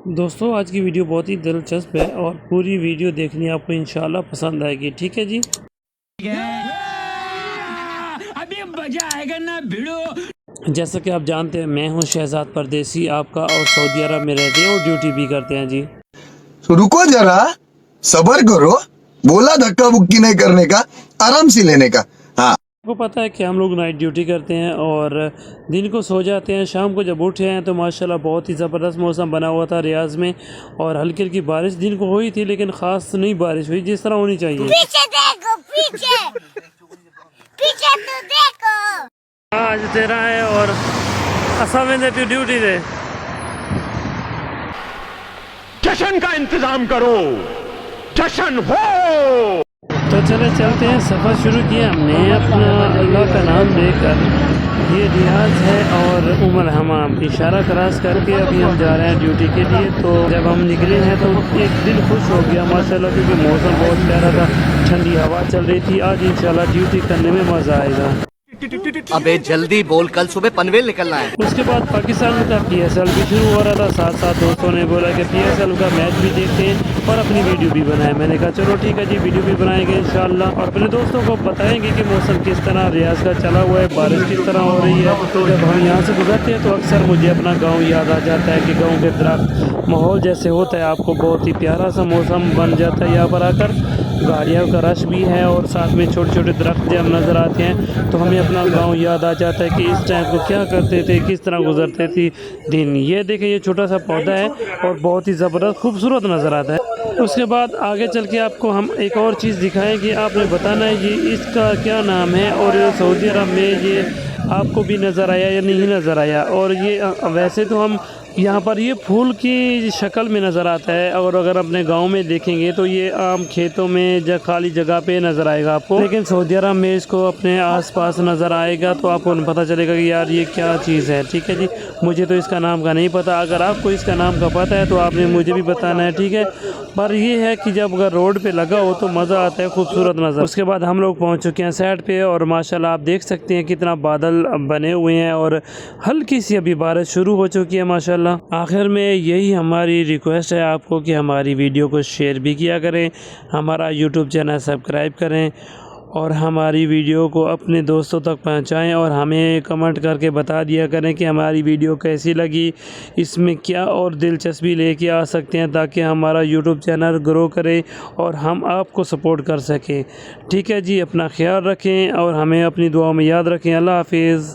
दोस्तों आज की वीडियो बहुत ही दिलचस्प है और पूरी वीडियो देखनी आपको इंशाल्लाह पसंद आएगी। ठीक है जी। अभी मजा आएगा ना भिड़ो। जैसा कि आप जानते हैं मैं हूं शहजाद परदेसी आपका और सऊदी अरब में रहते हैं और ड्यूटी भी करते हैं जी। तो रुको जरा, सबर करो। बोला धक्का बुक्की नहीं करने का, आराम से लेने का। हाँ, आपको पता है कि हम लोग नाइट ड्यूटी करते हैं और दिन को सो जाते हैं, शाम को जब उठे हैं तो माशाल्लाह बहुत ही ज़बरदस्त मौसम बना हुआ था रियाज में और हल्की हल्की बारिश दिन को हुई थी, लेकिन ख़ास नहीं बारिश हुई जिस तरह होनी चाहिए। पीछे देखो, पीछे तो देखो। आज तेरा है और असा में ड्यूटी दे जश्न का इंतजाम करो, जश्न हो। तो चले चलते हैं। सफ़र शुरू किया हमने अपना अल्लाह का नाम लेकर। ये रियाज है और उमर हमाम इशारा क्रॉस करके अभी हम जा रहे हैं ड्यूटी के लिए। तो जब हम निकले हैं तो एक दिल खुश हो गया माशाल्लाह, क्योंकि मौसम बहुत प्यारा था, ठंडी हवा चल रही थी। आज इंशाल्लाह ड्यूटी करने में मज़ा आएगा। अबे जल्दी बोल, कल सुबह पनवेल निकलना है। उसके बाद पाकिस्तान का PSL भी शुरू हो रहा था। साथ साथ दोस्तों ने बोला कि PSL का मैच भी देखते हैं और अपनी वीडियो भी बनाए। मैंने कहा चलो ठीक है जी, वीडियो भी बनाएंगे इंशाल्लाह और अपने दोस्तों को बताएंगे कि मौसम किस तरह रियाज का चला हुआ है, बारिश किस तरह हो रही है। जब हम यहाँ से गुजरते हैं तो अक्सर मुझे अपना गाँव याद आ जाता है कि गाँव के दरख्त माहौल जैसे होता है, आपको बहुत ही प्यारा सा मौसम बन जाता है। यहाँ पर आकर गाड़ियों का रश भी है और साथ में छोटे छोटे दरख्त जब नज़र आते हैं तो हमें अपना गांव याद आ जाता है कि इस टाइम को क्या करते थे, किस तरह गुजरते थे दिन। ये देखें, ये छोटा सा पौधा है और बहुत ही ज़बरदस्त खूबसूरत नज़र आता है। उसके बाद आगे चल के आपको हम एक और चीज़ दिखाएंगे, आपने बताना है ये इसका क्या नाम है और सऊदी अरब में ये आपको भी नज़र आया या नहीं नज़र आया। और ये वैसे तो हम यहाँ पर ये फूल की शक्ल में नज़र आता है और अगर अपने गांव में देखेंगे तो ये आम खेतों में खाली जगह पे नज़र आएगा आपको, लेकिन सऊदी अरब में इसको अपने आसपास नज़र आएगा तो आपको पता चलेगा कि यार ये क्या चीज़ है। ठीक है जी, मुझे तो इसका नाम का नहीं पता, अगर आपको इसका नाम का पता है तो आपने मुझे भी बताना है। ठीक है, पर ये है कि जब अगर रोड पे लगा हो तो मज़ा आता है, खूबसूरत नज़र। उसके बाद हम लोग पहुँच चुके हैं साइड पे और माशाल्लाह आप देख सकते हैं कितना बादल बने हुए हैं और हल्की सी अभी बारिश शुरू हो चुकी है माशाल्लाह। आखिर में यही हमारी रिक्वेस्ट है आपको कि हमारी वीडियो को शेयर भी किया करें, हमारा यूट्यूब चैनल सब्सक्राइब करें और हमारी वीडियो को अपने दोस्तों तक पहुंचाएं और हमें कमेंट करके बता दिया करें कि हमारी वीडियो कैसी लगी, इसमें क्या और दिलचस्पी लेके आ सकते हैं ताकि हमारा यूट्यूब चैनल ग्रो करे और हम आपको सपोर्ट कर सकें। ठीक है जी, अपना ख्याल रखें और हमें अपनी दुआ में याद रखें। अल्लाह हाफिज़।